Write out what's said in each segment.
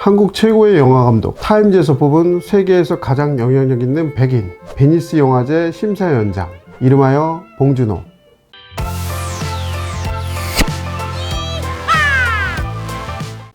한국 최고의 영화감독, 타임즈에서 뽑은 세계에서 가장 영향력 있는 백인, 베니스 영화제 심사위원장, 이름하여 봉준호.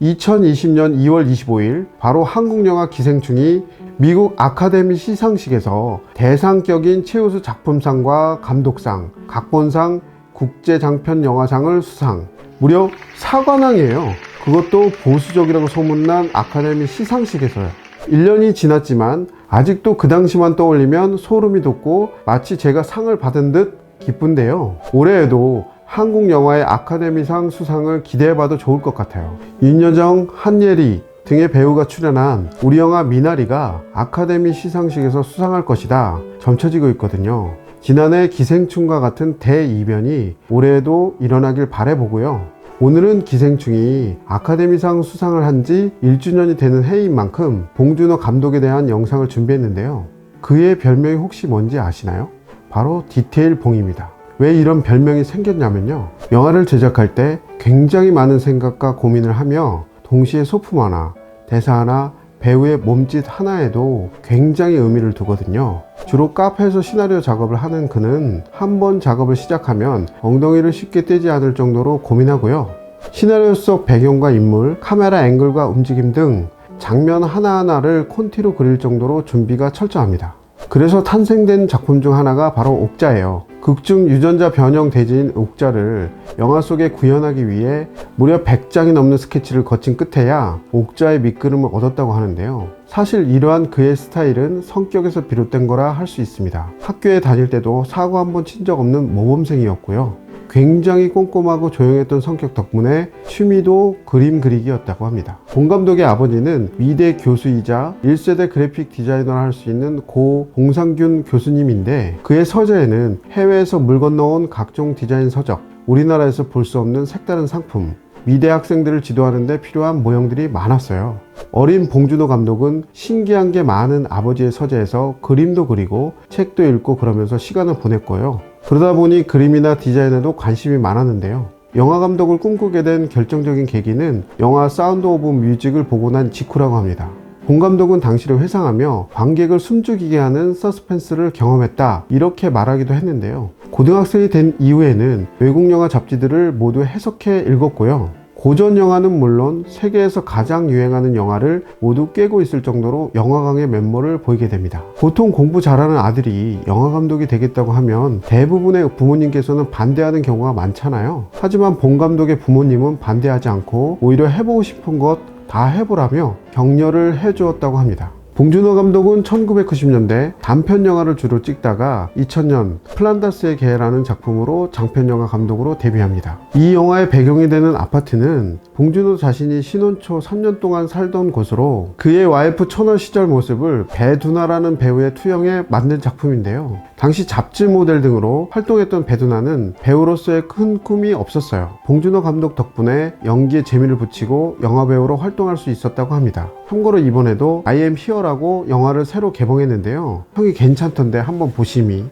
(2020년 2월 25일) 바로 한국영화 기생충이 미국 아카데미 시상식에서 대상격인 최우수 작품상과 감독상, 각본상, 국제장편영화상을 수상. 무려 사관왕이에요. 그것도 보수적이라고 소문난 아카데미 시상식에서요. 1년이 지났지만 아직도 그 당시만 떠올리면 소름이 돋고 마치 제가 상을 받은 듯 기쁜데요. 올해에도 한국 영화의 아카데미상 수상을 기대해봐도 좋을 것 같아요. 윤여정, 한예리 등의 배우가 출연한 우리 영화 미나리가 아카데미 시상식에서 수상할 것이다 점쳐지고 있거든요. 지난해 기생충과 같은 대이변이 올해에도 일어나길 바라보고요. 오늘은 기생충이 아카데미상 수상을 한 지 1주년이 되는 해인 만큼 봉준호 감독에 대한 영상을 준비했는데요. 그의 별명이 혹시 뭔지 아시나요? 바로 디테일 봉입니다. 왜 이런 별명이 생겼냐면요, 영화를 제작할 때 굉장히 많은 생각과 고민을 하며 동시에 소품 하나, 대사 하나, 배우의 몸짓 하나에도 굉장히 의미를 두거든요. 주로 카페에서 시나리오 작업을 하는 그는 한 번 작업을 시작하면 엉덩이를 쉽게 떼지 않을 정도로 고민하고요. 시나리오 속 배경과 인물, 카메라 앵글과 움직임 등 장면 하나하나를 콘티로 그릴 정도로 준비가 철저합니다. 그래서 탄생된 작품 중 하나가 바로 옥자예요. 극중 유전자 변형 대지인 옥자를 영화 속에 구현하기 위해 무려 100장이 넘는 스케치를 거친 끝에야 옥자의 밑그림을 얻었다고 하는데요. 사실 이러한 그의 스타일은 성격에서 비롯된 거라 할 수 있습니다. 학교에 다닐 때도 사고 한 번 친 적 없는 모범생이었고요. 굉장히 꼼꼼하고 조용했던 성격 덕분에 취미도 그림 그리기였다고 합니다. 봉 감독의 아버지는 미대 교수이자 1세대 그래픽 디자이너를 할 수 있는 고 봉상균 교수님인데, 그의 서재에는 해외에서 물 건너온 각종 디자인 서적, 우리나라에서 볼 수 없는 색다른 상품, 미대 학생들을 지도하는 데 필요한 모형들이 많았어요. 어린 봉준호 감독은 신기한 게 많은 아버지의 서재에서 그림도 그리고 책도 읽고 그러면서 시간을 보냈고요. 그러다 보니 그림이나 디자인에도 관심이 많았는데요. 영화 감독을 꿈꾸게 된 결정적인 계기는 영화 사운드 오브 뮤직을 보고 난 직후라고 합니다. 봉 감독은 당시를 회상하며 관객을 숨죽이게 하는 서스펜스를 경험했다, 이렇게 말하기도 했는데요. 고등학생이 된 이후에는 외국 영화 잡지들을 모두 해석해 읽었고요. 고전 영화는 물론 세계에서 가장 유행하는 영화를 모두 꿰고 있을 정도로 영화광의 면모를 보이게 됩니다. 보통 공부 잘하는 아들이 영화 감독이 되겠다고 하면 대부분의 부모님께서는 반대하는 경우가 많잖아요. 하지만 봉 감독의 부모님은 반대하지 않고 오히려 해보고 싶은 것 다 해보라며 격려를 해주었다고 합니다. 봉준호 감독은 1990년대 단편 영화를 주로 찍다가 2000년 플란다스의 개라는 작품으로 장편영화 감독으로 데뷔합니다. 이 영화의 배경이 되는 아파트는 봉준호 자신이 신혼 초 3년 동안 살던 곳으로 그의 와이프 초너 시절 모습을 배두나라는 배우의 투영해 만든 작품인데요. 당시 잡지 모델 등으로 활동했던 배두나는 배우로서의 큰 꿈이 없었어요. 봉준호 감독 덕분에 연기에 재미를 붙이고 영화배우로 활동할 수 있었다고 합니다. 참고로 이번에도 I am here라고 영화를 새로 개봉했는데요. 평이 괜찮던데 한번 보심이.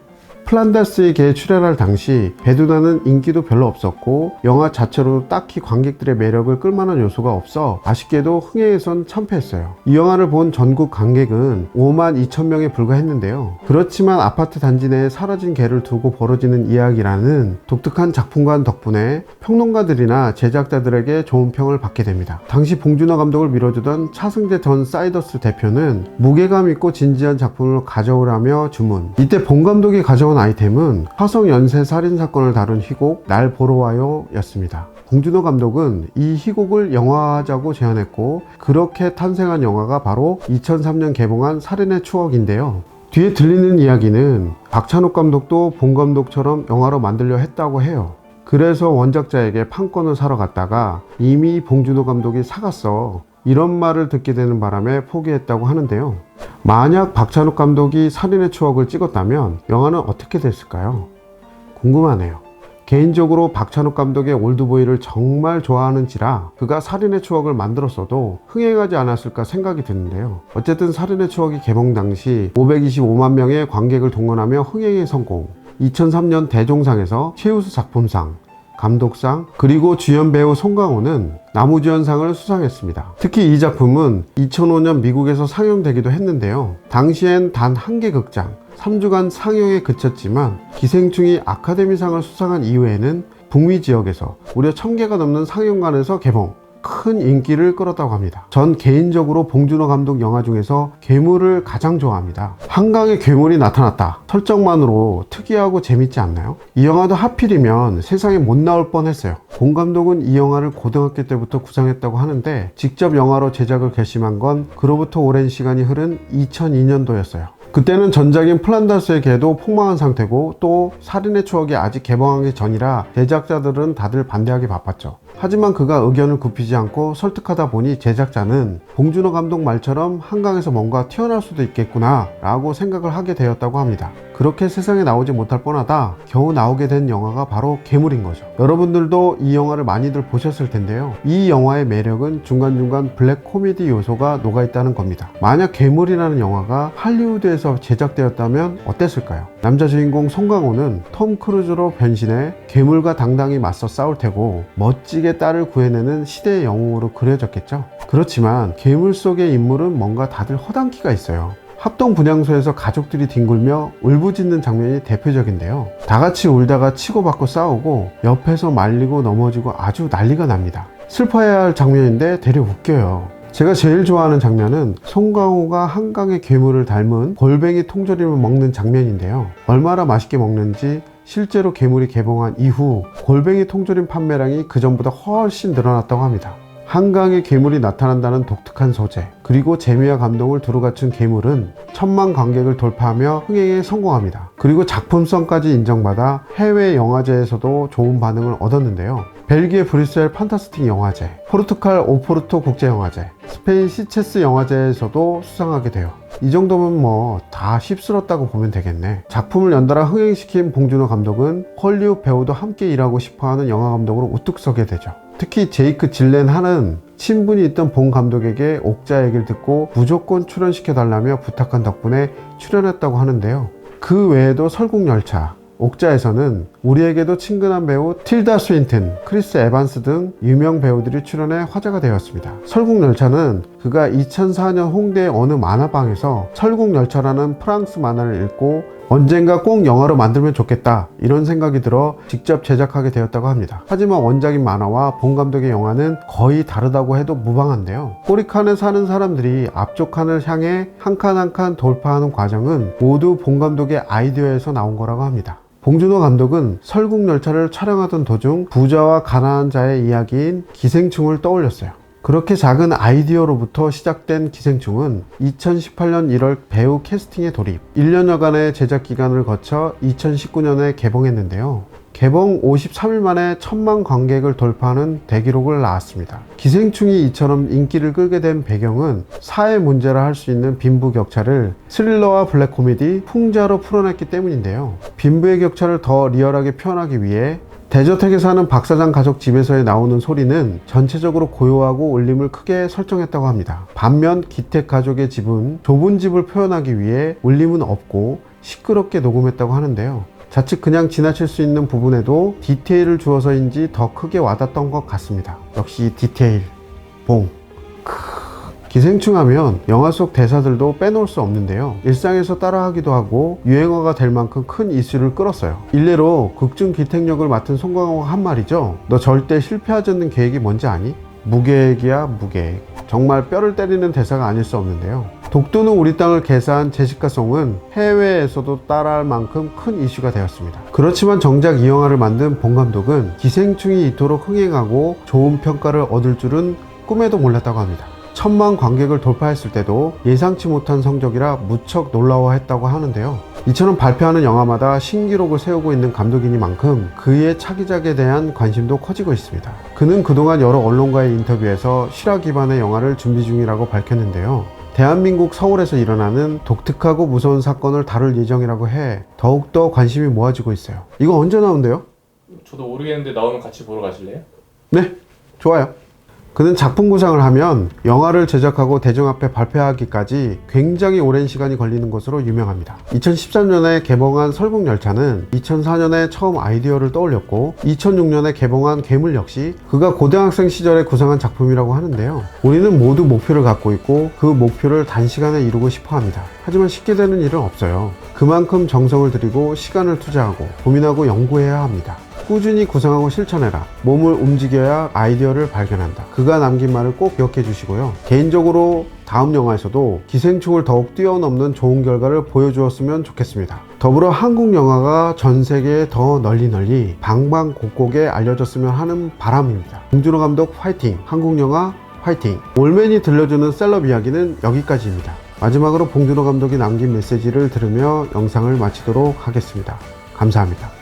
플란다스의 개에 출연할 당시 배두나는 인기도 별로 없었고 영화 자체로 딱히 관객들의 매력을 끌만한 요소가 없어 아쉽게도 흥행에선 참패했어요. 이 영화를 본 전국 관객은 52,000명에 불과했는데요. 그렇지만 아파트 단지 내에 사라진 개를 두고 벌어지는 이야기라는 독특한 작품관 덕분에 평론가들이나 제작자들에게 좋은 평을 받게 됩니다. 당시 봉준호 감독을 밀어주던 차승재 전 사이더스 대표는 무게감 있고 진지한 작품을 가져오라며 주문. 이때 봉 감독이 가져온 아이템은 화성 연쇄 살인 사건을 다룬 희곡 날 보러 와요 였습니다. 봉준호 감독은 이 희곡을 영화화하자고 제안했고 그렇게 탄생한 영화가 바로 2003년 개봉한 살인의 추억인데요. 뒤에 들리는 이야기는 박찬욱 감독도 봉 감독처럼 영화로 만들려 했다고 해요. 그래서 원작자에게 판권을 사러 갔다가 이미 봉준호 감독이 사갔어, 이런 말을 듣게 되는 바람에 포기했다고 하는데요. 만약 박찬욱 감독이 살인의 추억을 찍었다면 영화는 어떻게 됐을까요? 궁금하네요. 개인적으로 박찬욱 감독의 올드보이를 정말 좋아하는지라 그가 살인의 추억을 만들었어도 흥행하지 않았을까 생각이 드는데요. 어쨌든 살인의 추억이 개봉 당시 525만 명의 관객을 동원하며 흥행에 성공, 2003년 대종상에서 최우수 작품상, 감독상, 그리고 주연 배우 송강호는 나무주연상을 수상했습니다. 특히 이 작품은 2005년 미국에서 상영되기도 했는데요. 당시엔 단 한 개 극장, 3주간 상영에 그쳤지만 기생충이 아카데미상을 수상한 이후에는 북미 지역에서 무려 1000개가 넘는 상영관에서 개봉, 큰 인기를 끌었다고 합니다. 전 개인적으로 봉준호 감독 영화 중에서 괴물을 가장 좋아합니다. 한강에 괴물이 나타났다. 설정만으로 특이하고 재밌지 않나요? 이 영화도 하필이면 세상에 못 나올 뻔했어요. 봉 감독은 이 영화를 고등학교 때부터 구상했다고 하는데 직접 영화로 제작을 결심한 건 그로부터 오랜 시간이 흐른 2002년도였어요. 그때는 전작인 플란다스의 개도 폭망한 상태고 또 살인의 추억이 아직 개봉하기 전이라 제작자들은 다들 반대하기 바빴죠. 하지만 그가 의견을 굽히지 않고 설득하다 보니 제작자는 봉준호 감독 말처럼 한강에서 뭔가 튀어나올 수도 있겠구나 라고 생각을 하게 되었다고 합니다. 그렇게 세상에 나오지 못할 뻔하다 겨우 나오게 된 영화가 바로 괴물인 거죠. 여러분들도 이 영화를 많이들 보셨을 텐데요. 이 영화의 매력은 중간중간 블랙 코미디 요소가 녹아있다는 겁니다. 만약 괴물이라는 영화가 할리우드에서 제작되었다면 어땠을까요? 남자 주인공 송강호는 톰 크루즈로 변신해 괴물과 당당히 맞서 싸울 테고 멋지게 딸을 구해내는 시대의 영웅으로 그려졌겠죠. 그렇지만 괴물 속의 인물은 뭔가 다들 허당기가 있어요. 합동 분향소에서 가족들이 뒹굴며 울부짖는 장면이 대표적인데요. 다 같이 울다가 치고받고 싸우고 옆에서 말리고 넘어지고 아주 난리가 납니다. 슬퍼해야 할 장면인데 되려 웃겨요. 제가 제일 좋아하는 장면은 송강호가 한강의 괴물을 닮은 골뱅이 통조림을 먹는 장면인데요. 얼마나 맛있게 먹는지 실제로 괴물이 개봉한 이후 골뱅이 통조림 판매량이 그전보다 훨씬 늘어났다고 합니다. 한강에 괴물이 나타난다는 독특한 소재, 그리고 재미와 감동을 두루 갖춘 괴물은 1000만 관객을 돌파하며 흥행에 성공합니다. 그리고 작품성까지 인정받아 해외 영화제에서도 좋은 반응을 얻었는데요. 벨기에 브뤼셀 판타스틱 영화제, 포르투갈 오포르토 국제영화제, 스페인 시체스 영화제에서도 수상하게 돼요. 이 정도면 뭐 다 휩쓸었다고 보면 되겠네. 작품을 연달아 흥행시킨 봉준호 감독은 헐리우드 배우도 함께 일하고 싶어하는 영화 감독으로 우뚝 서게 되죠. 특히 제이크 질렌하는 친분이 있던 봉 감독에게 옥자 얘기를 듣고 무조건 출연시켜달라며 부탁한 덕분에 출연했다고 하는데요. 그 외에도 설국열차, 옥자에서는 우리에게도 친근한 배우 틸다 스윈튼, 크리스 에반스 등 유명 배우들이 출연해 화제가 되었습니다. 설국열차는 그가 2004년 홍대의 어느 만화방에서 설국열차라는 프랑스 만화를 읽고 언젠가 꼭 영화로 만들면 좋겠다 이런 생각이 들어 직접 제작하게 되었다고 합니다. 하지만 원작인 만화와 봉 감독의 영화는 거의 다르다고 해도 무방한데요. 꼬리칸에 사는 사람들이 앞쪽 칸을 향해 한 칸 한 칸 돌파하는 과정은 모두 봉 감독의 아이디어에서 나온 거라고 합니다. 봉준호 감독은 설국열차를 촬영하던 도중 부자와 가난한 자의 이야기인 기생충을 떠올렸어요. 그렇게 작은 아이디어로부터 시작된 기생충은 2018년 1월 배우 캐스팅에 돌입, 1년여간의 제작 기간을 거쳐 2019년에 개봉했는데요. 개봉 53일 만에 1000만 관객을 돌파하는 대기록을 낳았습니다. 기생충이 이처럼 인기를 끌게 된 배경은 사회 문제라 할 수 있는 빈부격차를 스릴러와 블랙 코미디, 풍자로 풀어냈기 때문인데요. 빈부의 격차를 더 리얼하게 표현하기 위해 대저택에 사는 박사장 가족 집에서의 나오는 소리는 전체적으로 고요하고 울림을 크게 설정했다고 합니다. 반면 기택 가족의 집은 좁은 집을 표현하기 위해 울림은 없고 시끄럽게 녹음했다고 하는데요. 자칫 그냥 지나칠 수 있는 부분에도 디테일을 주어서인지 더 크게 와닿던 것 같습니다. 역시 디테일, 봉. 기생충 하면 영화 속 대사들도 빼놓을 수 없는데요. 일상에서 따라하기도 하고 유행어가 될 만큼 큰 이슈를 끌었어요. 일례로 극중 기택역을 맡은 송강호가 한 말이죠. 너 절대 실패하지 않는 계획이 뭔지 아니? 무계획이야 무계획. 정말 뼈를 때리는 대사가 아닐 수 없는데요. 독도는 우리 땅을 개사한 제시카송은 해외에서도 따라할 만큼 큰 이슈가 되었습니다. 그렇지만 정작 이 영화를 만든 봉 감독은 기생충이 이토록 흥행하고 좋은 평가를 얻을 줄은 꿈에도 몰랐다고 합니다. 1000만 관객을 돌파했을 때도 예상치 못한 성적이라 무척 놀라워했다고 하는데요. 이처럼 발표하는 영화마다 신기록을 세우고 있는 감독이니만큼 그의 차기작에 대한 관심도 커지고 있습니다. 그는 그동안 여러 언론과의 인터뷰에서 실화 기반의 영화를 준비 중이라고 밝혔는데요. 대한민국 서울에서 일어나는 독특하고 무서운 사건을 다룰 예정이라고 해 더욱더 관심이 모아지고 있어요. 이거 언제 나온대요? 저도 모르겠는데 나오면 같이 보러 가실래요? 네, 좋아요. 그는 작품 구상을 하면 영화를 제작하고 대중 앞에 발표하기까지 굉장히 오랜 시간이 걸리는 것으로 유명합니다. 2013년에 개봉한 설국열차는 2004년에 처음 아이디어를 떠올렸고 2006년에 개봉한 괴물 역시 그가 고등학생 시절에 구상한 작품이라고 하는데요. 우리는 모두 목표를 갖고 있고 그 목표를 단시간에 이루고 싶어 합니다. 하지만 쉽게 되는 일은 없어요. 그만큼 정성을 들이고 시간을 투자하고 고민하고 연구해야 합니다. 꾸준히 구상하고 실천해라. 몸을 움직여야 아이디어를 발견한다. 그가 남긴 말을 꼭 기억해 주시고요. 개인적으로 다음 영화에서도 기생충을 더욱 뛰어넘는 좋은 결과를 보여주었으면 좋겠습니다. 더불어 한국 영화가 전 세계에 더 널리 방방곡곡에 알려졌으면 하는 바람입니다. 봉준호 감독 화이팅! 한국 영화 화이팅! 올맨이 들려주는 셀럽 이야기는 여기까지입니다. 마지막으로 봉준호 감독이 남긴 메시지를 들으며 영상을 마치도록 하겠습니다. 감사합니다.